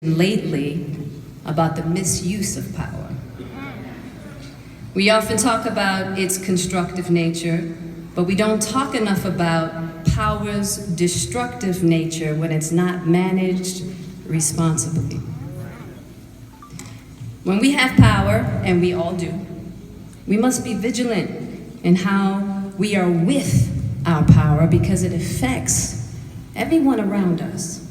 lately about the misuse of power. We often talk about its constructive nature, but we don't talk enough about power's destructive nature when it's not managed responsibly. When we have power, and we all do, we must be vigilant in how we are with our power because it affects everyone around us.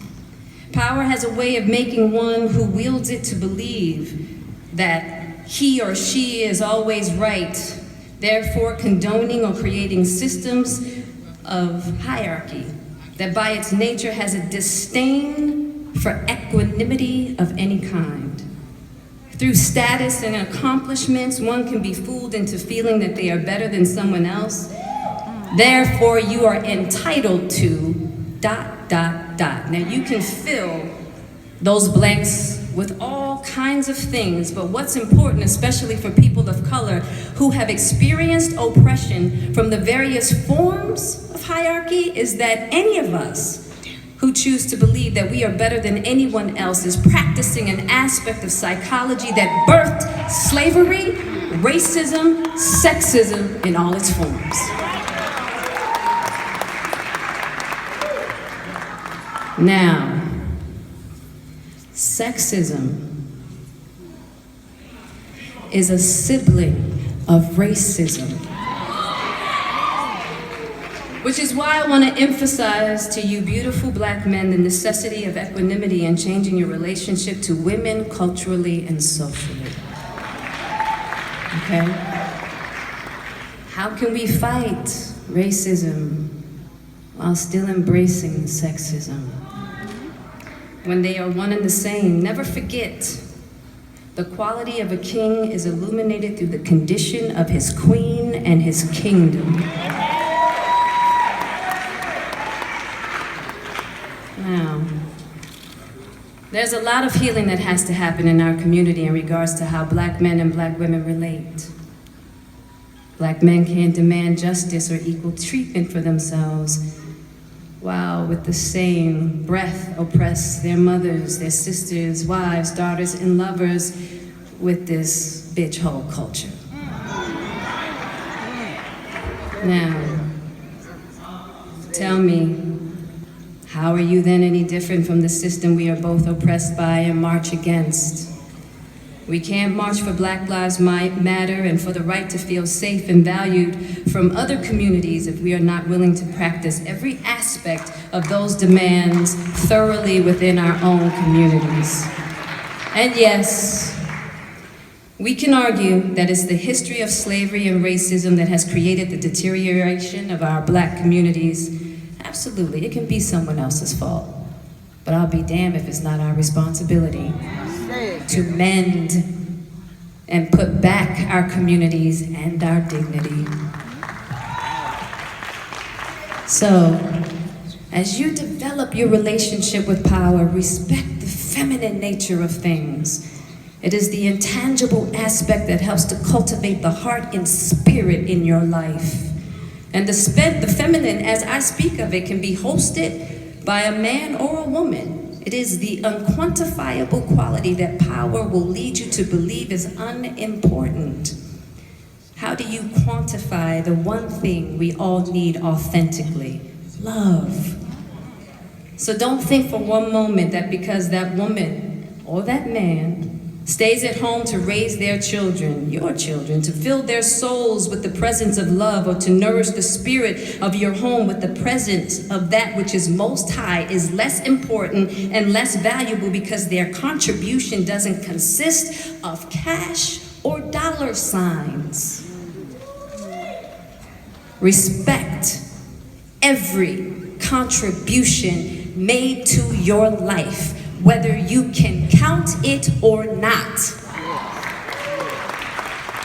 Power has a way of making one who wields it to believe that he or she is always right, therefore condoning or creating systems of hierarchy that by its nature has a disdain for equanimity of any kind. Through status and accomplishments, one can be fooled into feeling that they are better than someone else. Therefore, you are entitled to ... Now you can fill those blanks with all kinds of things, but what's important, especially for people of color who have experienced oppression from the various forms of hierarchy, is that any of us who choose to believe that we are better than anyone else is practicing an aspect of psychology that birthed slavery, racism, sexism in all its forms. Now, sexism is a sibling of racism, which is why I want to emphasize to you beautiful black men the necessity of equanimity and changing your relationship to women culturally and socially. Okay? How can we fight racism while still embracing sexism? When they are one and the same, never forget the quality of a king is illuminated through the condition of his queen and his kingdom. Now, there's a lot of healing that has to happen in our community in regards to how black men and black women relate. Black men can't demand justice or equal treatment for themselves, while with the same breath oppress their mothers, their sisters, wives, daughters, and lovers with this bitch hole culture. Now, tell me, how are you then any different from the system we are both oppressed by and march against? We can't march for Black Lives Matter and for the right to feel safe and valued from other communities if we are not willing to practice every aspect of those demands thoroughly within our own communities. And yes, we can argue that it's the history of slavery and racism that has created the deterioration of our black communities. Absolutely, it can be someone else's fault. But I'll be damned if it's not our responsibility to mend and put back our communities and our dignity. So, as you develop your relationship with power, respect the feminine nature of things. It is the intangible aspect that helps to cultivate the heart and spirit in your life. And the feminine, as I speak of it, can be hosted by a man or a woman. It is the unquantifiable quality that power will lead you to believe is unimportant. How do you quantify the one thing we all need authentically? Love. So don't think for one moment that because that woman or that man stays at home to raise their children, your children, to fill their souls with the presence of love, or to nourish the spirit of your home with the presence of that which is most high, is less important and less valuable because their contribution doesn't consist of cash or dollar signs. Respect every contribution made to your life, whether you can count it or not,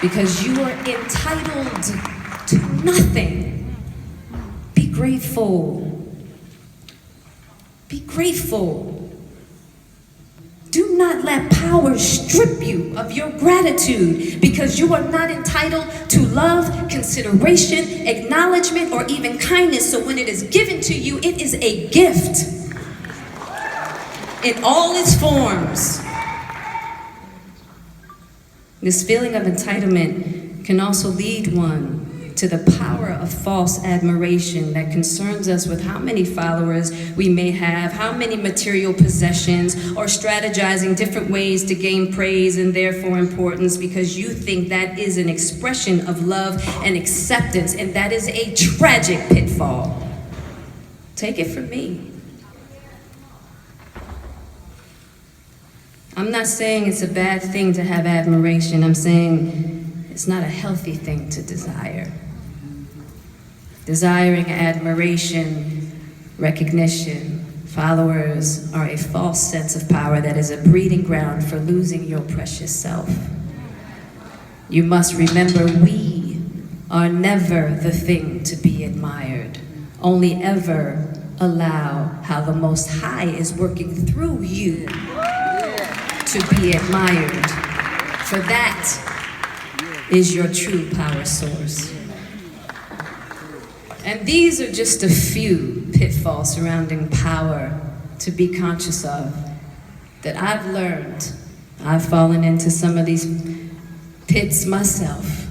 because you are entitled to nothing. Be grateful. Be grateful. Do not let power strip you of your gratitude, because you are not entitled to love, consideration, acknowledgement, or even kindness. So when it is given to you, it is a gift. in all its forms. This feeling of entitlement can also lead one to the power of false admiration that concerns us with how many followers we may have, how many material possessions, or strategizing different ways to gain praise and therefore importance because you think that is an expression of love and acceptance, and that is a tragic pitfall. Take it from me. I'm not saying it's a bad thing to have admiration. I'm saying it's not a healthy thing to desire. Desiring admiration, recognition, followers are a false sense of power that is a breeding ground for losing your precious self. You must remember we are never the thing to be admired. Only ever allow how the Most High is working through you to be admired. For that is your true power source. And these are just a few pitfalls surrounding power to be conscious of that I've learned. I've fallen into some of these pits myself.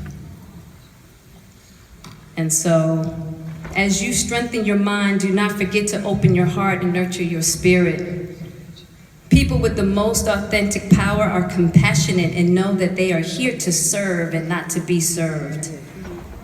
And so, as you strengthen your mind, do not forget to open your heart and nurture your spirit. People with the most authentic power are compassionate and know that they are here to serve and not to be served.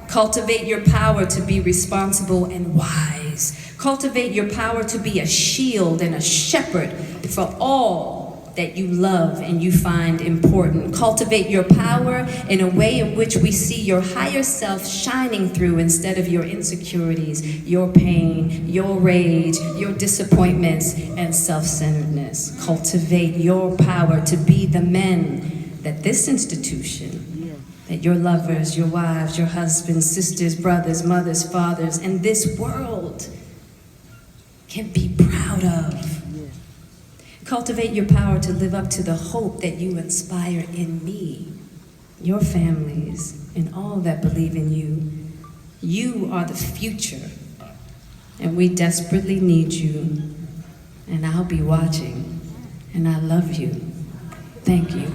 Cultivate your power to be responsible and wise. Cultivate your power to be a shield and a shepherd for all that you love and you find important. Cultivate your power in a way in which we see your higher self shining through instead of your insecurities, your pain, your rage, your disappointments, and self-centeredness. Cultivate your power to be the men that this institution, that your lovers, your wives, your husbands, sisters, brothers, mothers, fathers, and this world can be proud of. Cultivate your power to live up to the hope that you inspire in me, your families, and all that believe in you. You are the future, and we desperately need you. And I'll be watching, and I love you. Thank you.